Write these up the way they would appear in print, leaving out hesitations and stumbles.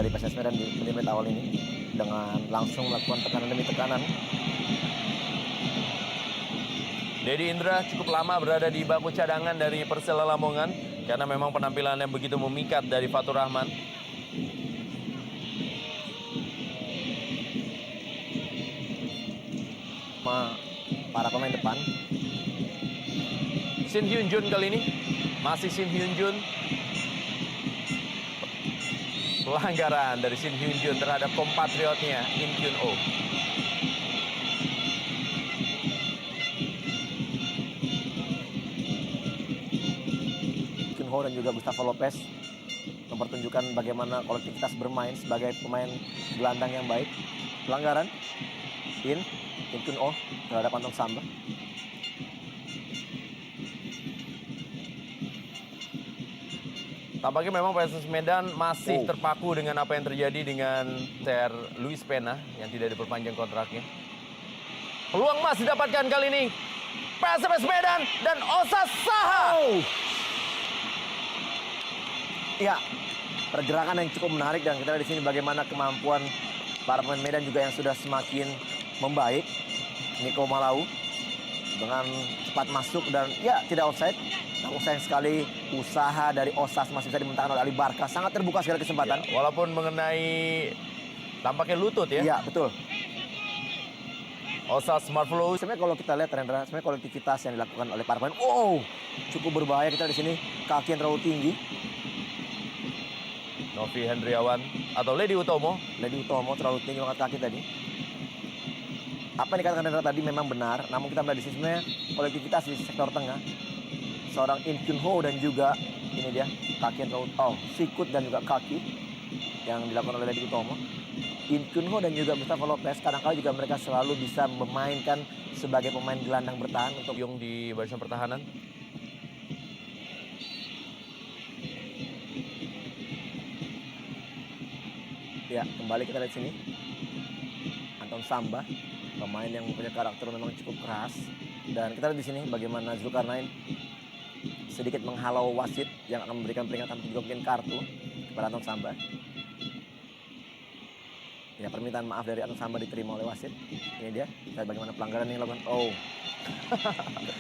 sekali PSS Medan di menit-menit awal ini dengan langsung melakukan tekanan demi tekanan. Dedi Indra cukup lama berada di bangku cadangan dari Persela Lamongan karena memang penampilannya begitu memikat dari Fatur Rahman. Para pemain depan. Shin Hyun Jun kali ini masih Shin Hyun Jun. Pelanggaran dari Shin Hyun Jun terhadap kompatriotnya In Kyun Oh. Kyun Ho dan juga Gustavo Lopez mempertunjukkan bagaimana kolektivitas bermain sebagai pemain gelandang yang baik. Pelanggaran In Kyun Oh terhadap Anton Samba. Tampaknya memang PSS Medan masih terpaku dengan apa yang terjadi dengan Ter Luis Pena yang tidak diperpanjang kontraknya. Peluang emas didapatkan kali ini PSS Medan dan Osas Saha. Ya, pergerakan yang cukup menarik dan kita lihat di sini bagaimana kemampuan para pemain Medan juga yang sudah semakin membaik. Niko Malau dengan cepat masuk dan ya tidak offside. Namun sayang sekali usaha dari Osas masih bisa dimentahkan oleh Ali Barca. Sangat terbuka sekali kesempatan. Ya, walaupun mengenai tampaknya lutut ya. Iya, betul. Osas marvelous. Sebenarnya kalau kita lihat Rendra, sebenarnya kolektivitas yang dilakukan oleh para pemain, cukup berbahaya. Kita di sini kaki yang terlalu tinggi. Novi Hendriawan atau Ledi Utomo terlalu tinggi banget kaki tadi. Apa yang dikatakan Rendra tadi memang benar, namun kita melihat di sini sebenarnya kolektivitas di sektor tengah. Seorang In Kyun Ho dan juga ini dia kaki yang terlalu sikut dan juga kaki yang dilakukan oleh Ledi Utomo. In Kyun Ho dan juga Gustavo Lopez kadang-kala juga mereka selalu bisa memainkan sebagai pemain gelandang bertahan untuk Yung di barisan pertahanan. Ya, kembali kita lihat sini. Anton Samba, pemain yang punya karakter memang cukup keras. Dan kita lihat di sini bagaimana Zulkarnain sedikit menghalau wasit yang akan memberikan peringatan juga mungkin kartu kepada Anton Samba. Ya, permintaan maaf dari Anton Samba diterima oleh wasit. Ini dia, kita lihat bagaimana pelanggaran yang dilakukan.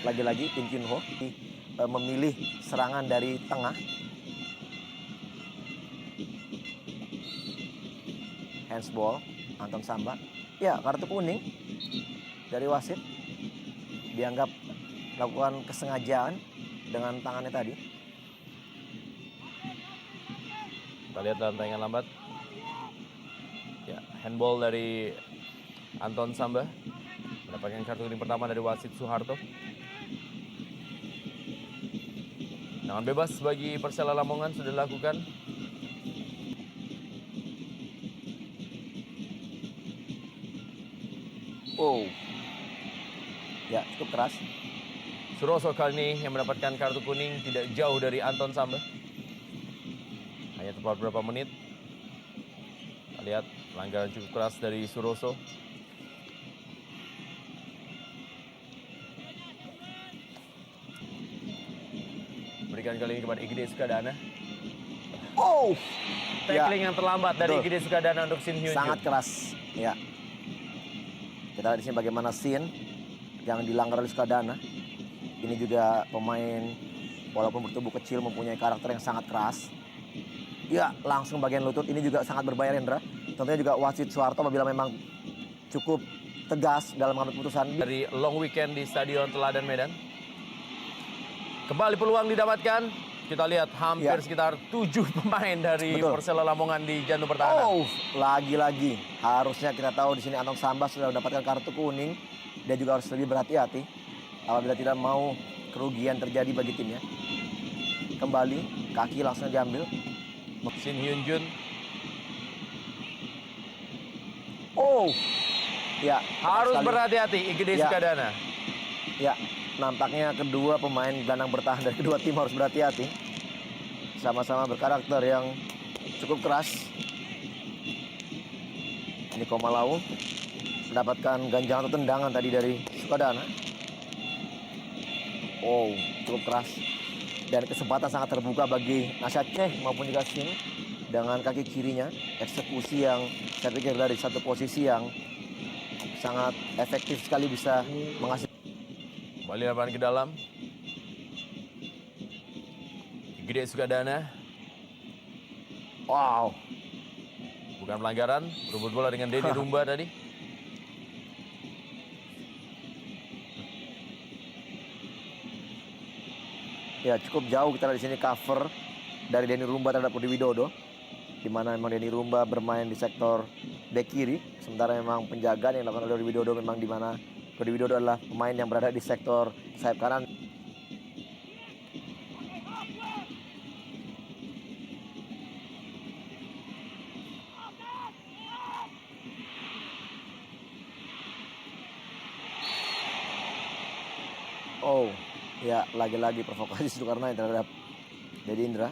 Lagi-lagi In Kyun Ho memilih serangan dari tengah. Handsball Anton Samba. Ya, kartu kuning dari wasit. Dianggap melakukan kesengajaan dengan tangannya tadi. Kita lihat dalam tayangan lambat. Ya, handball dari Anton Samba. Mendapatkan kartu kuning pertama dari wasit Soeharto. Tangan bebas bagi Persela Lamongan sudah dilakukan. Ya, cukup keras. Suroso kali ini yang mendapatkan kartu kuning tidak jauh dari Anton Samba. Hanya tepat beberapa menit. Kita lihat pelanggaran cukup keras dari Suroso. Berikan kali ini kepada Igede Sukadana. Tackling yang terlambat dari Igede Sukadana untuk Shin Hyun Jun. Sangat keras. Ya. Kita lihat di sini bagaimana Shin yang dilanggar oleh Sukadana. Ini juga pemain walaupun bertubuh kecil mempunyai karakter yang sangat keras. Ya, langsung bagian lutut. Ini juga sangat berbahaya, Rendra. Tentunya juga wasit Soeharto apabila memang cukup tegas dalam mengambil keputusan. Dari long weekend di Stadion Teladan Medan. Kembali peluang didapatkan. Kita lihat hampir sekitar 7 pemain dari Persela Lamongan di jantung pertahanan. Lagi-lagi harusnya kita tahu di sini Anton Samba sudah mendapatkan kartu kuning. Dia juga harus lebih berhati-hati apabila tidak mau kerugian terjadi bagi timnya. Kembali, kaki langsung diambil. Shin Hyun Jun. Ya, harus berhati-hati Igede Sukadana. Ya, nampaknya kedua pemain gelandang bertahan dari kedua tim harus berhati-hati. Sama-sama berkarakter yang cukup keras. Niko Malau mendapatkan ganjangan atau tendangan tadi dari Sukadana. Cukup keras. Dan kesempatan sangat terbuka bagi Nasyad Ceh maupun juga Shin. dengan kaki kirinya, eksekusi yang saya pikir dari satu posisi yang sangat efektif sekali bisa menghasilkan. Kembali lapangan ke dalam. Gede Sugadana. Wow, Bukan pelanggaran, berebut bola dengan Denny Rumba tadi. ya cukup jauh kita lihat di sini cover dari Denny Rumba terhadap Rudi Widodo, di mana memang Denny Rumba bermain di sektor bek kiri, sementara memang penjagaan yang dilakukan oleh Rudi Widodo memang di mana Rudi Widodo adalah pemain yang berada di sektor sayap kanan. Oh, ya lagi-lagi provokasi Zulkarnain terhadap Dedi Indra.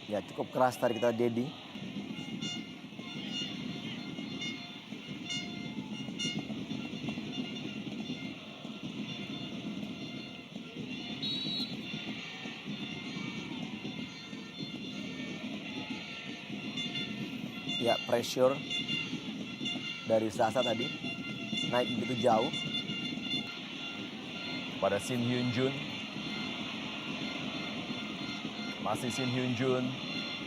Ya cukup keras tadi kita Dedi. Ya pressure dari Sasa tadi naik begitu jauh. Pada Shin Hyun Jun. Masih Shin Hyun Jun.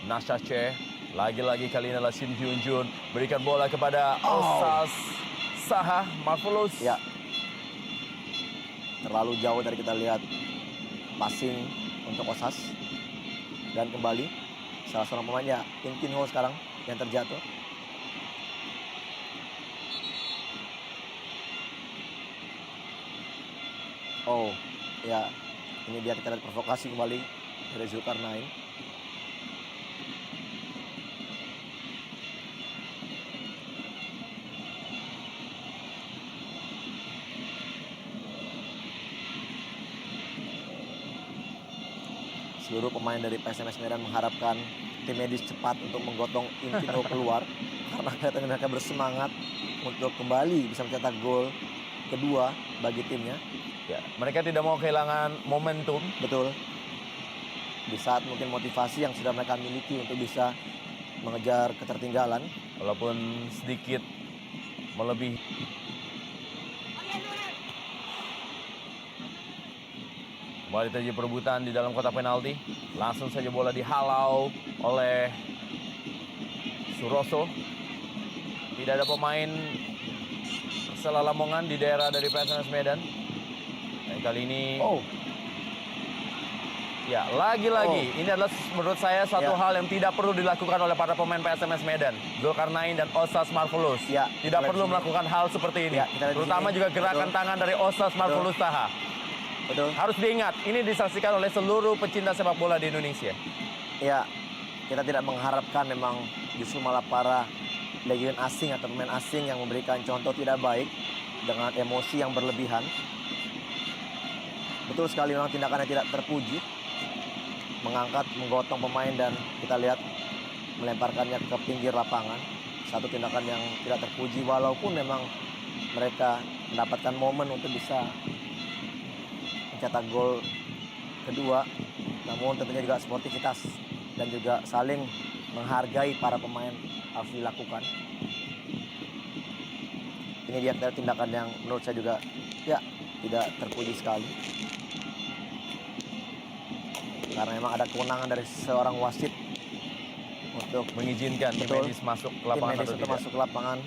Nasha Che. Lagi-lagi kali ini adalah Shin Hyun Jun. Berikan bola kepada Osas Saha Marvelous. Ya terlalu jauh dari kita lihat passing untuk Osas. Dan kembali salah seorang pemainnya Kim Kin Ho sekarang yang terjatuh. Oh, ya ini dia kita lihat provokasi kembali dari Zulkarnain. Seluruh pemain dari PSMS Medan mengharapkan tim medis cepat untuk menggotong Infino keluar karena kelihatan mereka bersemangat untuk kembali bisa mencetak gol kedua bagi timnya. Ya, mereka tidak mau kehilangan momentum. Betul. Di saat mungkin motivasi yang sudah mereka miliki untuk bisa mengejar ketertinggalan. Walaupun sedikit melebihi. Kembali terjadi perebutan di dalam kotak penalti. Langsung saja bola dihalau oleh Suroso. Tidak ada pemain Persela Lamongan di daerah dari PSMS Medan. Dan kali ini ya lagi-lagi ini adalah menurut saya satu hal yang tidak perlu dilakukan oleh para pemain PSMS Medan. Zulkarnain dan Osas Marvelous tidak perlu melakukan hal seperti ini. Terutama juga gerakan tangan dari Osas Marvelous Taha. Betul. Harus diingat, ini disaksikan oleh seluruh pecinta sepak bola di Indonesia. Ya, kita tidak mengharapkan memang justru malah para legion asing atau pemain asing yang memberikan contoh tidak baik dengan emosi yang berlebihan. Betul sekali memang tindakannya tidak terpuji. Mengangkat, menggotong pemain dan kita lihat melemparkannya ke pinggir lapangan. Satu tindakan yang tidak terpuji walaupun memang mereka mendapatkan momen untuk bisa mencetak gol kedua, namun tentunya juga sportivitas dan juga saling menghargai para pemain harus dilakukan. Ini dia tindakan yang menurut saya juga ya tidak terpuji sekali, karena memang ada kewenangan dari seorang wasit untuk mengizinkan tim medis masuk ke lapangan tim medis atau untuk tidak. masuk ke lapangan.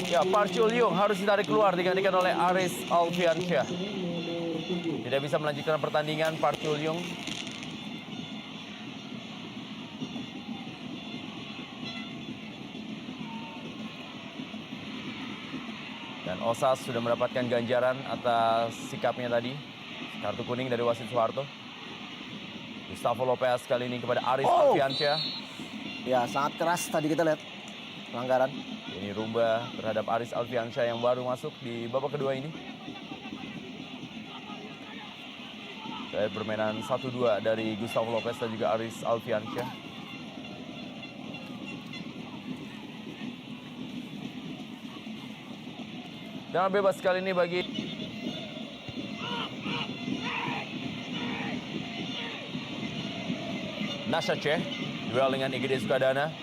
Ya, Park Chul Yung harus ditarik keluar digantikan oleh Aris Alfiansyah. Tidak bisa melanjutkan pertandingan Park Chul Yung. Dan Osas sudah mendapatkan ganjaran atas sikapnya tadi. Kartu kuning dari wasit Soeharto. Gustavo Lopez kali ini kepada Aris Alfiansyah. Ya, sangat keras tadi kita lihat pelanggaran. Ini Rumba terhadap Aris Alfiansyah yang baru masuk di babak kedua ini. Dari permainan 1-2 dari Gustavo Lopez dan juga Aris Alfiansyah. Tendangan bebas kali ini bagi Nasaceh. Duel dengan IGD Sukadana.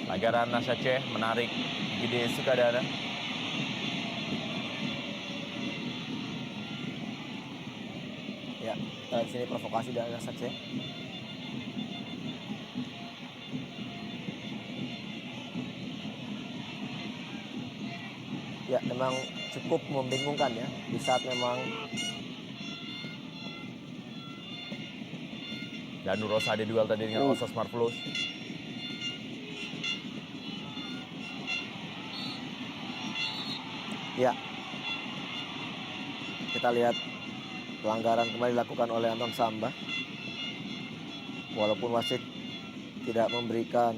Pelanggaran Nasaceh menarik IGD Sukadana. Ya, kita lihat sini provokasi dari Nasaceh. Ya, memang cukup membingungkan ya di saat memang Danu Rosade duel tadi dengan Osas Marvelous. ya kita lihat pelanggaran kembali dilakukan oleh Anton Samba. Walaupun wasit tidak memberikan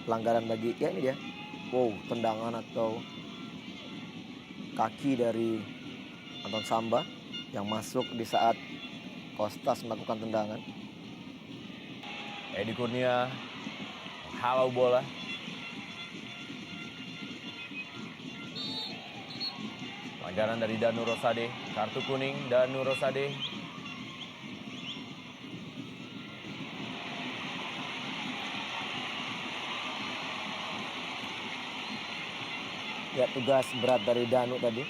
pelanggaran bagi, ya ini dia. Wow, tendangan atau kaki dari Anton Samba yang masuk di saat Kostas melakukan tendangan. Edi Kurnia halau bola. Pelanggaran dari Danu Rosade, kartu kuning Danu Rosade. Ya, tugas berat dari Danu tadi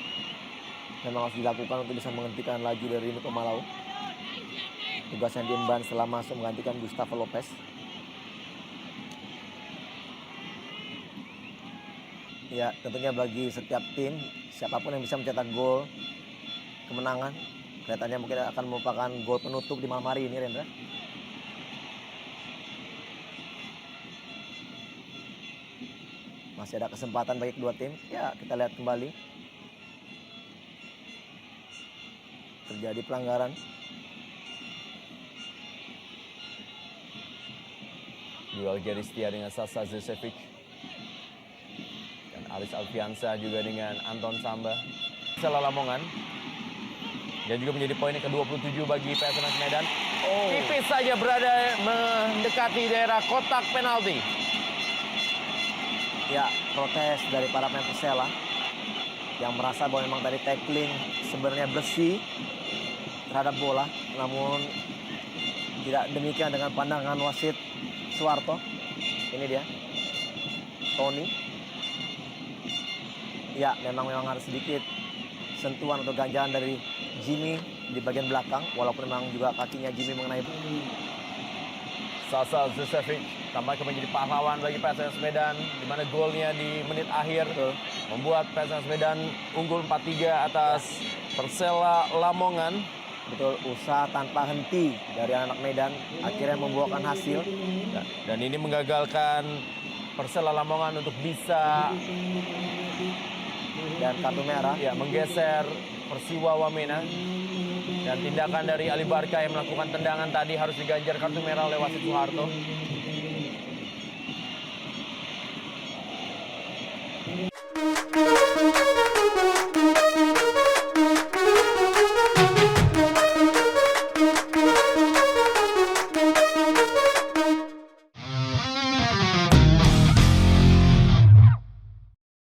memang harus dilakukan untuk bisa menghentikan laju dari Niko Malau. Tugas yang diemban setelah masuk menggantikan Gustavo Lopez. Ya, tentunya bagi setiap tim, siapapun yang bisa mencetak gol kemenangan, kelihatannya mungkin akan merupakan gol penutup di malam hari ini, Rendra. Masih ada kesempatan bagi kedua tim. Ya, kita lihat kembali. Terjadi pelanggaran. Duel Geristia dengan Sasa Zesevic. Dan Aris Alfiansa juga dengan Anton Samba. Persela Lamongan. Dan juga menjadi poin yang ke-27 bagi PSMS Medan. Tipis saja berada mendekati daerah kotak penalti. Ya, protes dari para pemain Persela yang merasa bahwa memang tadi tackling sebenarnya bersih terhadap bola, namun tidak demikian dengan pandangan wasit Suwarto. Ini dia, Tony. Ya, memang harus sedikit sentuhan atau ganjalan dari Jimmy di bagian belakang, walaupun memang juga kakinya Jimmy mengenai. Sasa Zesevic tampaknya menjadi pahlawan bagi PSMS Medan, di mana golnya di menit akhir membuat PSMS Medan unggul 4-3 atas Persela Lamongan. Betul, usaha tanpa henti dari anak Medan akhirnya membuahkan hasil. Dan ini menggagalkan Persela Lamongan untuk bisa dan kartu merah. Ya, menggeser Persiwa Wamena. Dan tindakan dari Ali Barka yang melakukan tendangan tadi harus diganjar kartu merah oleh wasit Soeharto.